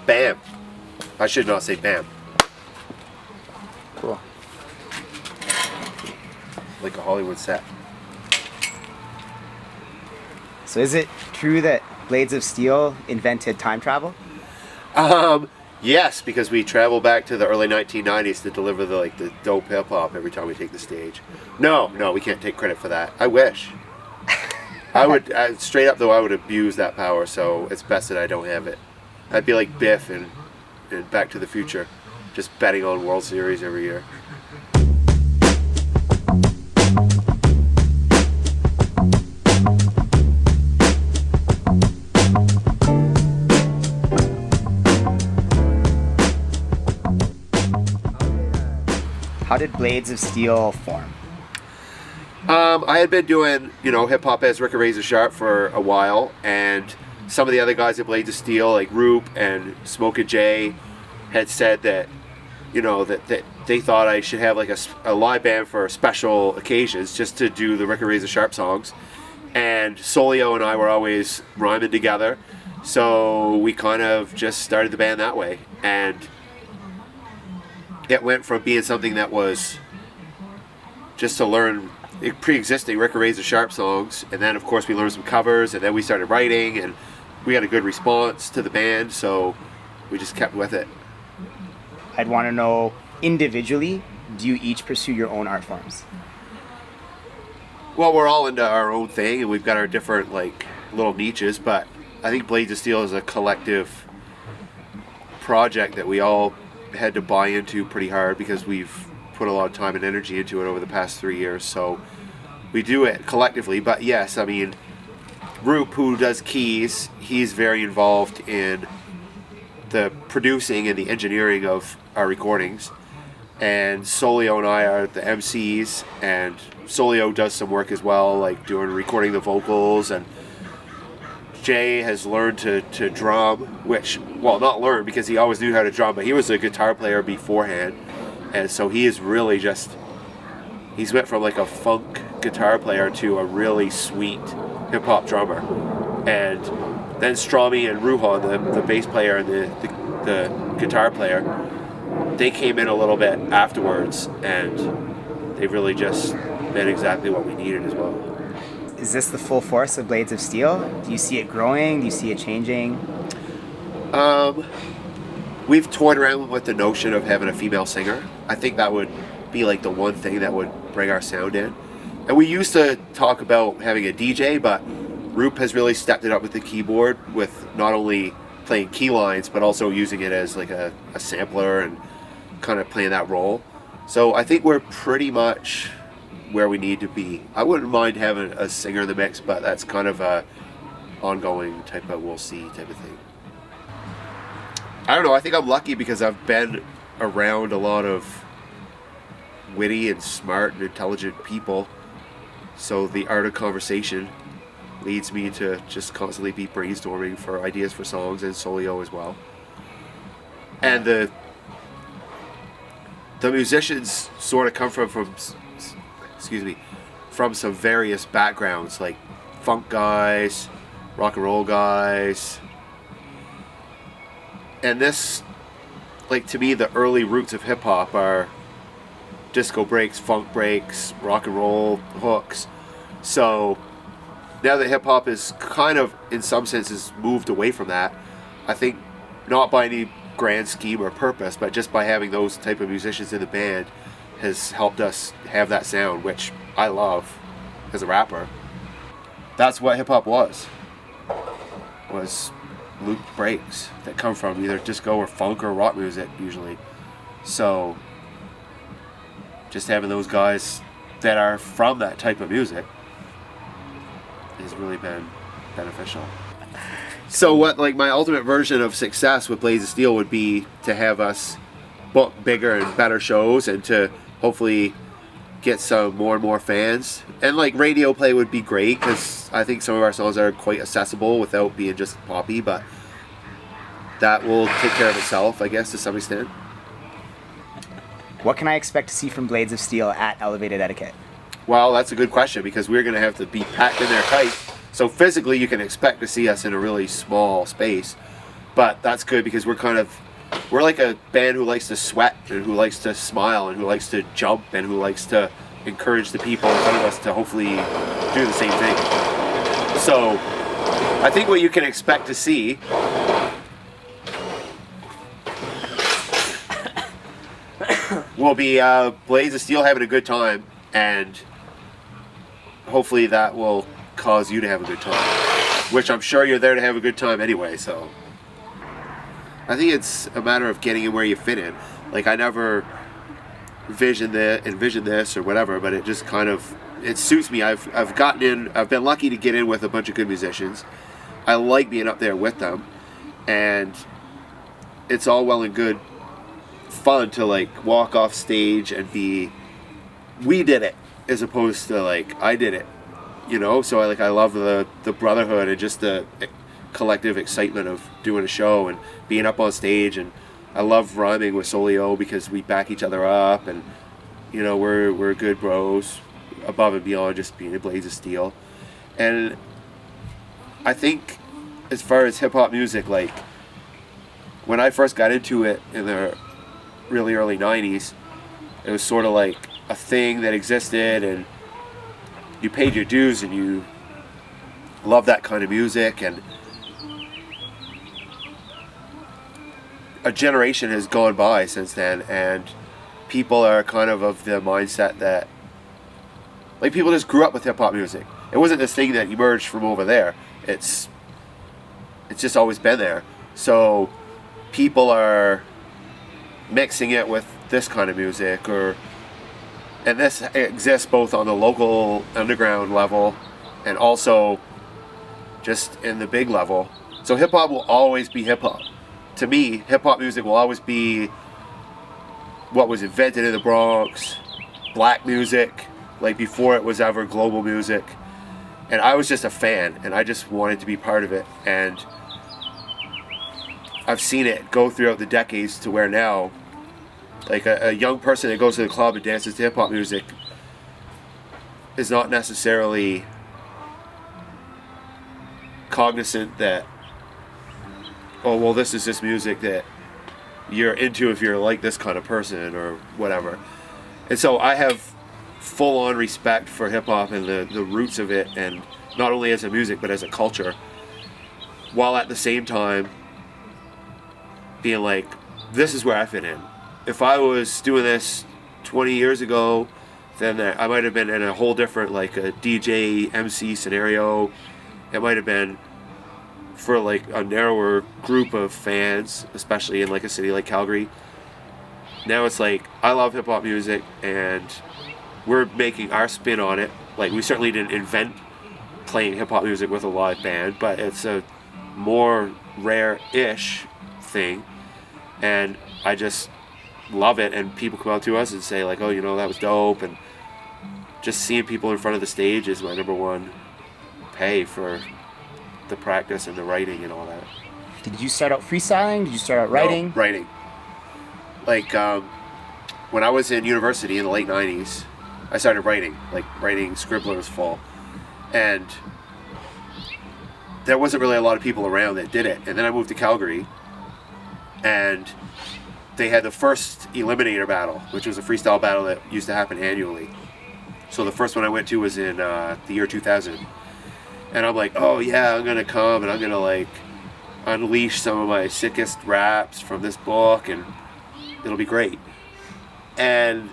Bam. I should not say bam. Cool. Like a Hollywood set. So is it true that Blades of Steel invented time travel? Yes, because we travel back to the early 1990s to deliver the dope hip hop every time we take the stage. No, we can't take credit for that. I wish. I would, straight up though, I would abuse that power, so it's best that I don't have it. I'd be like Biff in Back to the Future, just betting on World Series every year. How did Blades of Steel form? I had been doing, hip hop as Ricca Razor Sharp for a while, and some of the other guys at Blades of Steel, like Roop and Smokin' Jay, had said that, that they thought I should have like a live band for special occasions, just to do the Ricca Razor Sharp songs. And Solio and I were always rhyming together, so we kind of just started the band that way. And it went from being something that was just to learn pre-existing Ricca Razor Sharp songs, and then of course we learned some covers, and then we started writing, and we had a good response to the band, so we just kept with it. I'd want to know, individually, do you each pursue your own art forms? Well, we're all into our own thing, and we've got our different little niches, but I think Blades of Steel is a collective project that we all had to buy into pretty hard, because we've put a lot of time and energy into it over the past 3 years, so we do it collectively. But yes, I mean, Roop, who does keys, he's very involved in the producing and the engineering of our recordings, and Solio and I are the MCs, and Solio does some work as well, like recording the vocals, and Jay has learned to drum, which, well, not learn because he always knew how to drum, but he was a guitar player beforehand, and so he is really he's went from like a funk guitar player to a really sweet hip-hop drummer. And then Strami and Ruhan, the bass player and the guitar player, they came in a little bit afterwards, and they've really just been exactly what we needed as well. Is this the full force of Blades of Steel? Do you see it growing? Do you see it changing? We've toyed around with the notion of having a female singer. I think that would be like the one thing that would bring our sound in. And we used to talk about having a DJ, but Roop has really stepped it up with the keyboard, with not only playing key lines, but also using it as like a sampler and kind of playing that role. So I think we're pretty much where we need to be. I wouldn't mind having a singer in the mix, but that's kind of a ongoing type of we'll see type of thing. I don't know, I think I'm lucky because I've been around a lot of witty and smart and intelligent people, so the art of conversation leads me to just constantly be brainstorming for ideas for songs, and Solio as well. And the musicians sort of come from some various backgrounds, like funk guys, rock and roll guys. And this, to me, the early roots of hip hop are disco breaks, funk breaks, rock and roll hooks. So now that hip hop is kind of, in some senses, moved away from that, I think not by any grand scheme or purpose, but just by having those type of musicians in the band has helped us have that sound, which I love as a rapper. That's what hip hop was looped breaks that come from either disco or funk or rock music usually. So just having those guys that are from that type of music has really been beneficial. So what, my ultimate version of success with Blades of Steel would be to have us book bigger and better shows, and to hopefully get some more and more fans. And radio play would be great, because I think some of our songs are quite accessible without being just poppy, but that will take care of itself, I guess, to some extent. What can I expect to see from Blades of Steel at Elevated Etiquette? Well, that's a good question, because we're going to have to be packed in there tight. So physically, you can expect to see us in a really small space. But that's good because we're like a band who likes to sweat and who likes to smile and who likes to jump and who likes to encourage the people in front of us to hopefully do the same thing. So I think what you can expect to see will be Blades of Steel having a good time, and hopefully that will cause you to have a good time, which I'm sure you're there to have a good time anyway. So I think it's a matter of getting in where you fit in. Like, I never envisioned this or whatever, but it just kind of, it suits me. I've been lucky to get in with a bunch of good musicians. I like being up there with them, and it's all well and good fun to like walk off stage and be, we did it, as opposed to like, I did it, you know? So I love the brotherhood and just the collective excitement of doing a show and being up on stage. And I love rhyming with Solio because we back each other up, and you know, we're good bros above and beyond just being a Blades of Steel. And I think as far as hip hop music, like when I first got into it in the really early 90s, it was sort of like a thing that existed, and you paid your dues and you loved that kind of music. And a generation has gone by since then, and people are kind of the mindset that like people just grew up with hip-hop music. It wasn't this thing that emerged from over there. It's just always been there. So people are mixing it with this kind of music, and this exists both on the local underground level and also just in the big level. So hip-hop will always be hip-hop. To me, hip-hop music will always be what was invented in the Bronx, black music, like before it was ever global music. And I was just a fan, and I just wanted to be part of it. And I've seen it go throughout the decades to where now, like a young person that goes to the club and dances to hip-hop music is not necessarily cognizant that, oh, well, this is just music that you're into if you're like this kind of person or whatever. And so I have full-on respect for hip-hop and the roots of it, and not only as a music but as a culture, while at the same time being like, this is where I fit in. If I was doing this 20 years ago, then I might have been in a whole different, like a DJ MC scenario. It might have been for like a narrower group of fans, especially in like a city like Calgary. Now it's like, I love hip hop music and we're making our spin on it. Like, we certainly didn't invent playing hip hop music with a live band, but it's a more rare-ish thing, and I just love it. And people come out to us and say like, oh, you know, that was dope. And just seeing people in front of the stage is my number one pay for the practice and the writing and all that. Did you start out freestyling? Did you start out writing? No, writing. Like, when I was in university in the late 90s, I started writing scribblers full. And there wasn't really a lot of people around that did it. And then I moved to Calgary, and they had the first Eliminator battle, which was a freestyle battle that used to happen annually. So the first one I went to was in the year 2000. And I'm like, oh yeah, I'm gonna come and I'm gonna like unleash some of my sickest raps from this book, and it'll be great. And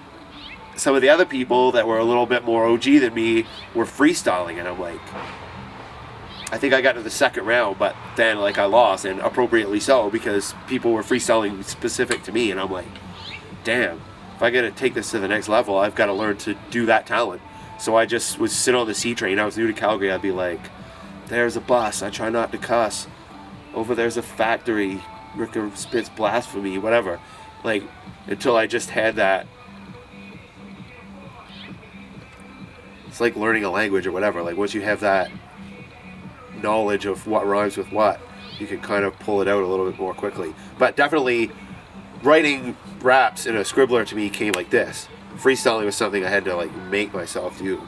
some of the other people that were a little bit more OG than me were freestyling, and I'm like, I think I got to the second round, but then like I lost, and appropriately so, because people were freestyling specific to me, and I'm like, damn, if I gotta take this to the next level, I've got to learn to do that talent. So I just would sit on the C train. I was new to Calgary. I'd be like, there's a bus, I try not to cuss. Over there's a factory, Ricca spits blasphemy, whatever. Like, until I just had that. It's like learning a language or whatever. Like, once you have that knowledge of what rhymes with what, you can kind of pull it out a little bit more quickly. But definitely, writing raps in a scribbler to me came like this. Freestyling was something I had to like make myself do.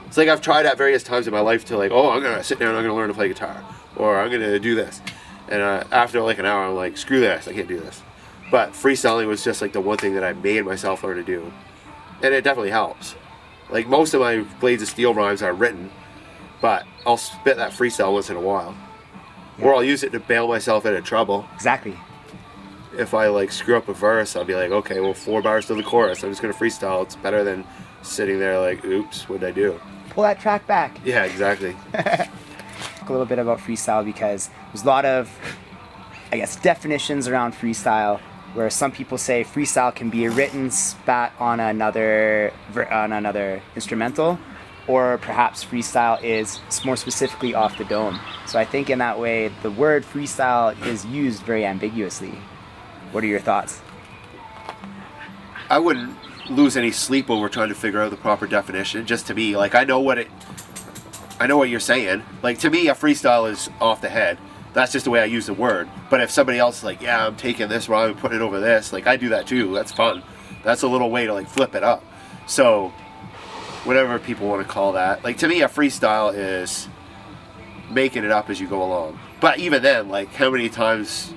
It's like I've tried at various times in my life to like, oh, I'm gonna sit down and I'm gonna learn to play guitar, or I'm gonna do this. And after like an hour, I'm like, screw this, I can't do this. But freestyling was just like the one thing that I made myself learn to do. And it definitely helps. Like most of my Blades of Steel rhymes are written, but I'll spit that freestyle once in a while. Yeah. Or I'll use it to bail myself out of trouble. Exactly. If I like screw up a verse, I'll be like, okay, well 4 bars to the chorus, I'm just gonna freestyle. It's better than sitting there like, oops, what did I do? Pull that track back. Yeah, exactly. Talk a little bit about freestyle because there's a lot of, I guess, definitions around freestyle where some people say freestyle can be a written spat on another instrumental, or perhaps freestyle is more specifically off the dome. So I think in that way, the word freestyle is used very ambiguously. What are your thoughts? I wouldn't lose any sleep over trying to figure out the proper definition. Just to me, like I know what you're saying. Like to me, a freestyle is off the head. That's just the way I use the word. But if somebody else is like, yeah, I'm taking this rhyme and putting it over this, like I do that too. That's fun. That's a little way to like flip it up. So whatever people want to call that. Like to me, a freestyle is making it up as you go along. But even then, like how many times,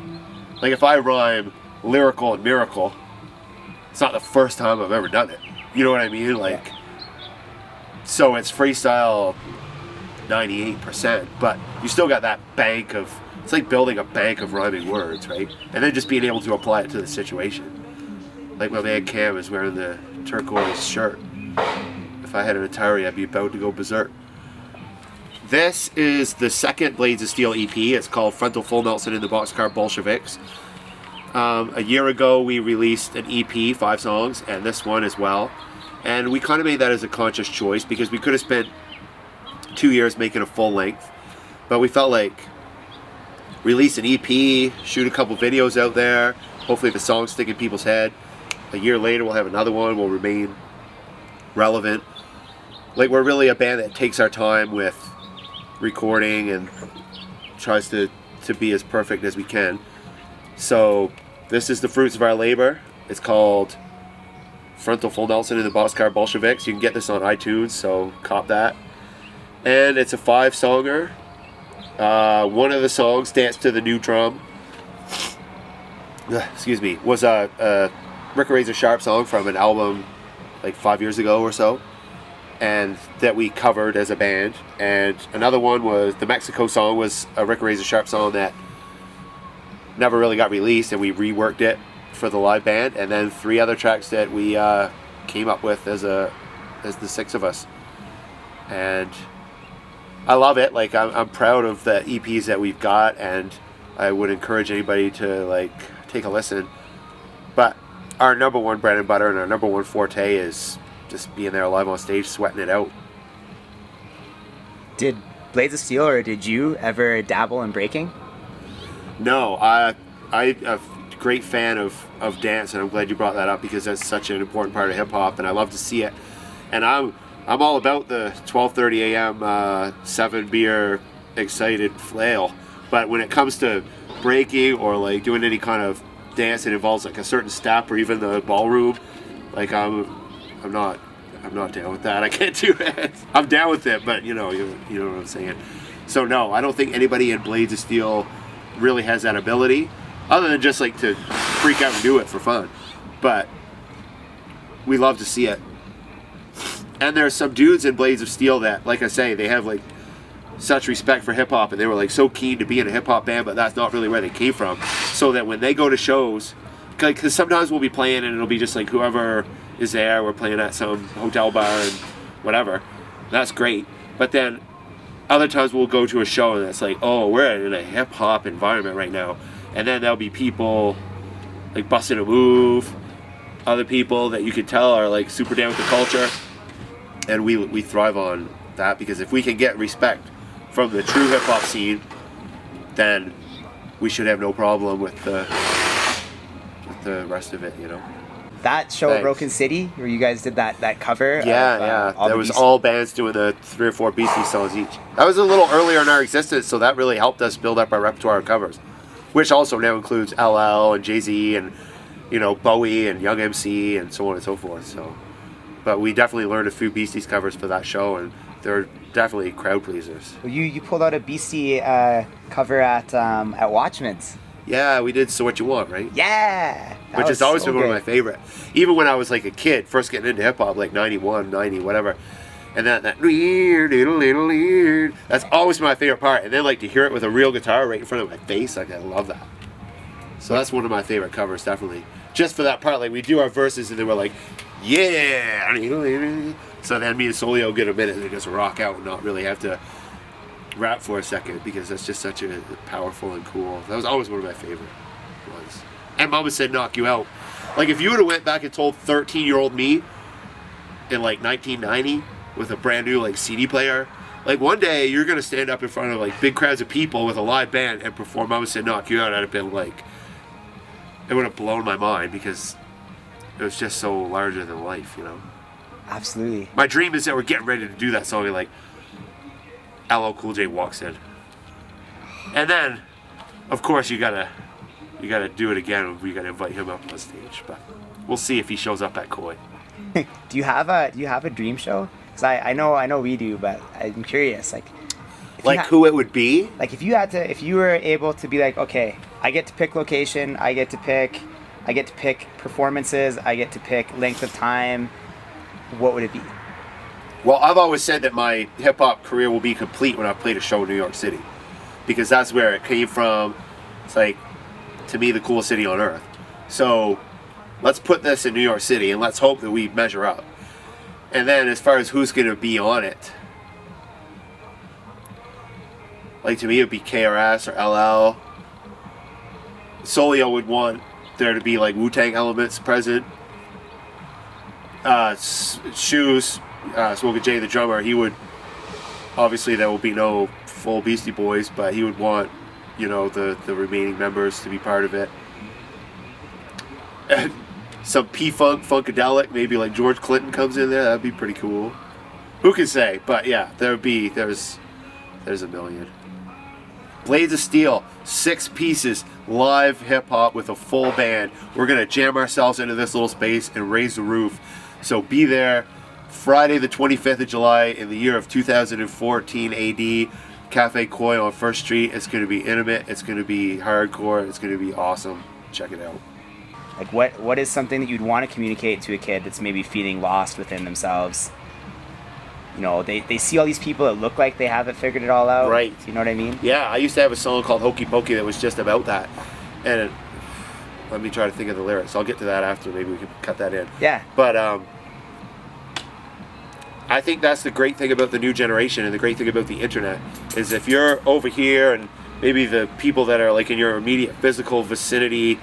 like if I rhyme lyrical and miracle, it's not the first time I've ever done it. You know what I mean? Like, so it's freestyle 98%, but you still got that bank of, it's like building a bank of rhyming words, right? And then just being able to apply it to the situation. Like my man Cam is wearing the turquoise shirt. If I had an Atari, I'd be about to go berserk. This is the second Blades of Steel EP. It's called Frontal Full Nelson in the Boxcar Bolsheviks. A year ago, we released an EP, 5 songs, and this one as well. And we kind of made that as a conscious choice because we could have spent 2 years making a full length, but we felt like release an EP, shoot a couple videos out there, hopefully the songs stick in people's head. A year later we'll have another one, we'll remain relevant. Like we're really a band that takes our time with recording and tries to be as perfect as we can. So this is the fruits of our labor. It's called Frontal Full Nelson in the Boxcar Bolsheviks. You can get this on iTunes, so cop that. And it's a 5-songer. One of the songs, Dance to the New Drum, excuse me, was a Ricca Razor Sharp song from an album like 5 years ago or so, and that we covered as a band. And another one was, the Mexico song was a Ricca Razor Sharp song that never really got released, and we reworked it for the live band. And then 3 other tracks that we came up with as the 6 of us. And I love it. Like I'm proud of the EPs that we've got, and I would encourage anybody to like take a listen. But our number one bread and butter and our number one forte is just being there live on stage, sweating it out. Did Blades of Steel or did you ever dabble in breaking? No, I'm a great fan of dance, and I'm glad you brought that up because that's such an important part of hip hop, and I love to see it. And I'm all about the 12:30 a.m. 7 beer excited flail, but when it comes to breaking or like doing any kind of dance that involves like a certain step or even the ballroom, like I'm not down with that. I can't do it. I'm down with it, but you know what I'm saying. So no, I don't think anybody in Blades of Steel really has that ability, other than just like to freak out and do it for fun. But we love to see it. And there's some dudes in Blades of Steel that, like I say, they have like such respect for hip hop, and they were like so keen to be in a hip hop band, but that's not really where they came from. So that when they go to shows, because sometimes we'll be playing and it'll be just like whoever is there, we're playing at some hotel bar and whatever. That's great. But then other times we'll go to a show and it's like, oh, we're in a hip hop environment right now. And then there'll be people like busting a move, other people that you could tell are like super down with the culture. And we thrive on that, because if we can get respect from the true hip hop scene, then we should have no problem with the rest of it, you know. That show at Broken City, where you guys did that cover. Yeah. There was all bands doing the 3 or 4 Beastie songs each. That was a little earlier in our existence, so that really helped us build up our repertoire of covers, which also now includes LL and Jay-Z and, you know, Bowie and Young MC and so on and so forth. So, but we definitely learned a few Beasties covers for that show, and they're definitely crowd pleasers. Well, you pulled out a BC cover at Watchman's. Yeah, we did So What You Want, right? Yeah! Which has always been one of my favorite. Even when I was like a kid, first getting into hip hop, like 91, 90, whatever. And that weird, that's always my favorite part. And then like to hear it with a real guitar right in front of my face, like I love that. So that's one of my favorite covers, definitely. Just for that part, like we do our verses and then we're like, yeah. So then me and Solio get a minute and just rock out and not really have to rap for a second, because that's just such a powerful and cool. That was always one of my favorite ones. And Mama Said Knock You Out. Like if you would have went back and told 13-year-old me in like 1990 with a brand new like CD player, like one day you're gonna stand up in front of like big crowds of people with a live band and perform Mama Said Knock You Out, I'd have been like, it would have blown my mind, because it was just so larger than life, you know. Absolutely. My dream is that we're getting ready to do that song and like LL Cool J walks in, and then of course you gotta do it again. We gotta invite him up on stage, but we'll see if he shows up at Koi. Do you have a dream show? Because I know we do, but I'm curious, like Who it would be? Like if you were able to be like, okay, I get to pick location, I get to pick performances, I get to pick length of time, what would it be? Well, I've always said that my hip-hop career will be complete when I've played a show in New York City, because that's where it came from. It's like, to me, the coolest city on earth. So let's put this in New York City and let's hope that we measure up. And then as far as who's going to be on it, like to me it would be KRS or LL. Solio would want there to be like Wu-Tang elements present. Shoes, Smokin' Jay the drummer, he would, obviously there will be no full Beastie Boys, but he would want, you know, the remaining members to be part of it. And some P-Funk, Funkadelic, maybe like George Clinton comes in there, that'd be pretty cool. Who can say? But yeah, there's a million. Blades of Steel, 6 pieces, live hip-hop with a full band. We're gonna jam ourselves into this little space and raise the roof. So be there Friday the 25th of July in the year of 2014 AD, Cafe Koi on First Street. It's going to be intimate, it's going to be hardcore, it's going to be awesome. Check it out. Like what is something that you'd want to communicate to a kid that's maybe feeling lost within themselves? You know, they see all these people that look like they haven't figured it all out. Right. You know what I mean? Yeah, I used to have a song called Hokey Pokey that was just about that. And let me try to think of the lyrics. I'll get to that after. Maybe we can cut that in. Yeah. But I think that's the great thing about the new generation and the great thing about the internet is if you're over here and maybe the people that are like in your immediate physical vicinity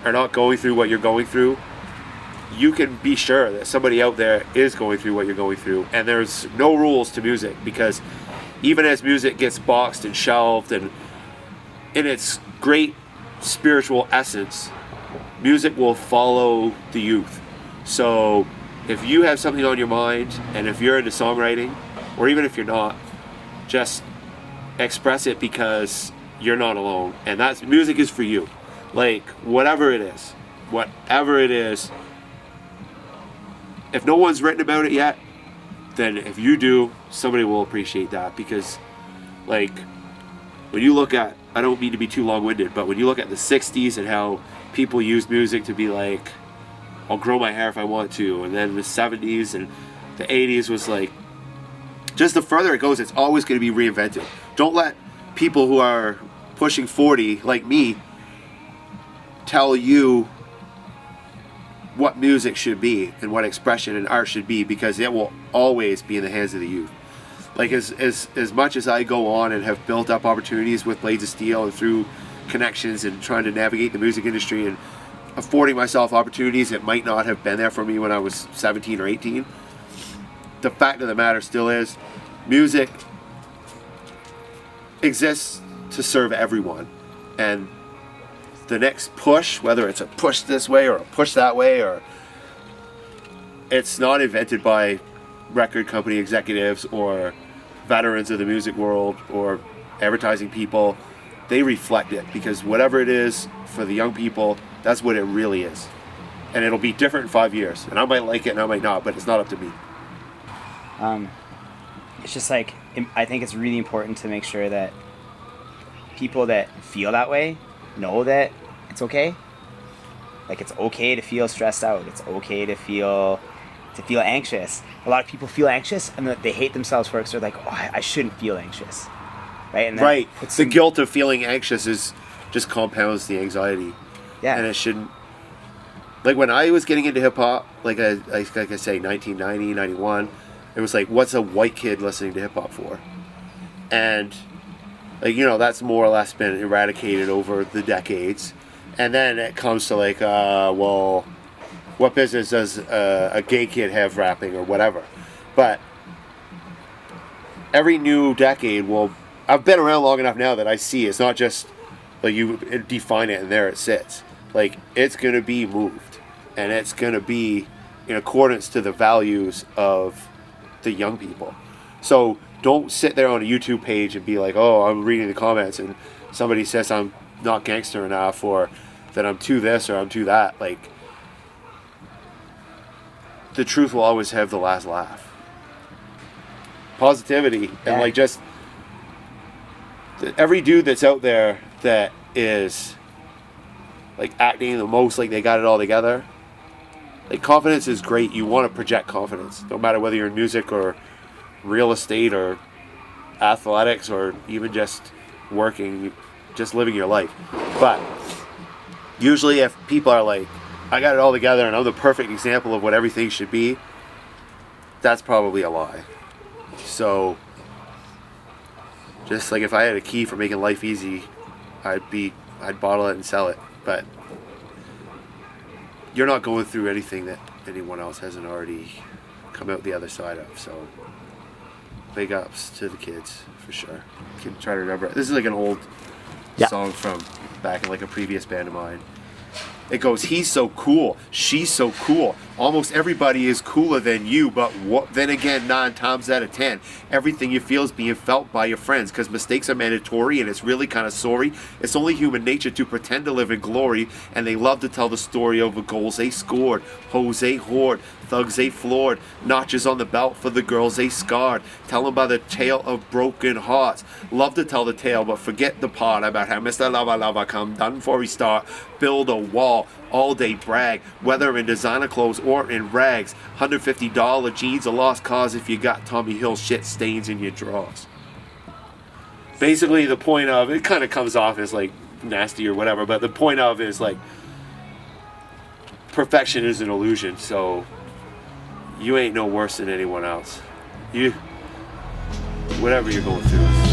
are not going through what you're going through, you can be sure that somebody out there is going through what you're going through. And there's no rules to music, because even as music gets boxed and shelved and in its great spiritual essence, music will follow the youth. So if you have something on your mind, and if you're into songwriting, or even if you're not, just express it, because you're not alone. And that's, music is for you. Like, whatever it is, if no one's written about it yet, then if you do, somebody will appreciate that. Because, like, when you look at, I don't mean to be too long-winded, but when you look at the 60s and how people used music to be like, I'll grow my hair if I want to, and then the 70s and the 80s was like, just the further it goes, it's always going to be reinvented. Don't let people who are pushing 40, like me, tell you what music should be and what expression and art should be, because it will always be in the hands of the youth. Like as much as I go on and have built up opportunities with Blades of Steel and through connections and trying to navigate the music industry and affording myself opportunities that might not have been there for me when I was 17 or 18, the fact of the matter still is, music exists to serve everyone. And the next push, whether it's a push this way or a push that way, or it's not invented by record company executives or veterans of the music world or advertising people. They reflect it, because whatever it is for the young people, that's what it really is. And it'll be different in 5 years. And I might like it and I might not, but it's not up to me. it's just like, I think it's really important to make sure that people that feel that way know that it's okay. Like, it's okay to feel stressed out. It's okay to feel anxious. A lot of people feel anxious and they hate themselves for it. So they're like, oh, I shouldn't feel anxious, right? And then Right. The guilt of feeling anxious is just compounds the anxiety. Yeah. And it shouldn't. Like, when I was getting into hip hop, like I say, 1990, 91, it was like, what's a white kid listening to hip hop for? And, like, you know, that's more or less been eradicated over the decades. And then it comes to like, well, what business does a gay kid have rapping or whatever? But every new decade, well, I've been around long enough now that I see it's not just like you define it and there it sits. Like, it's going to be moved, and it's going to be in accordance to the values of the young people. So don't sit there on a YouTube page and be like, oh, I'm reading the comments and somebody says I'm not gangster enough, or that I'm too this or I'm too that. Like, the truth will always have the last laugh. Positivity and like just every dude that's out there that is like acting the most like they got it all together. Like, confidence is great. You want to project confidence, no matter whether you're in music or real estate or athletics or even just working, just living your life. But usually if people are like, I got it all together and I'm the perfect example of what everything should be, that's probably a lie. So just like if I had a key for making life easy, I'd bottle it and sell it. But you're not going through anything that anyone else hasn't already come out the other side of. So big ups to the kids for sure. Can try to remember it. This is like an old song from back in like a previous band of mine. It goes, he's so cool, she's so cool. Almost everybody is cooler than you, but then again, 9 times out of 10, everything you feel is being felt by your friends, because mistakes are mandatory and it's really kind of sorry. It's only human nature to pretend to live in glory, and they love to tell the story of the goals they scored, hoes they hoard, thugs they floored, notches on the belt for the girls they scarred. Tell them by the tale of broken hearts. Love to tell the tale, but forget the part about how Mr. Lava come done before he start. Build a wall, all day brag, whether in designer clothes or in rags. $150 jeans a lost cause if you got Tommy Hill shit stains in your drawers. Basically, the point of it kind of comes off as like nasty or whatever, but the point of is like perfection is an illusion, so you ain't no worse than anyone else. Whatever you're going through.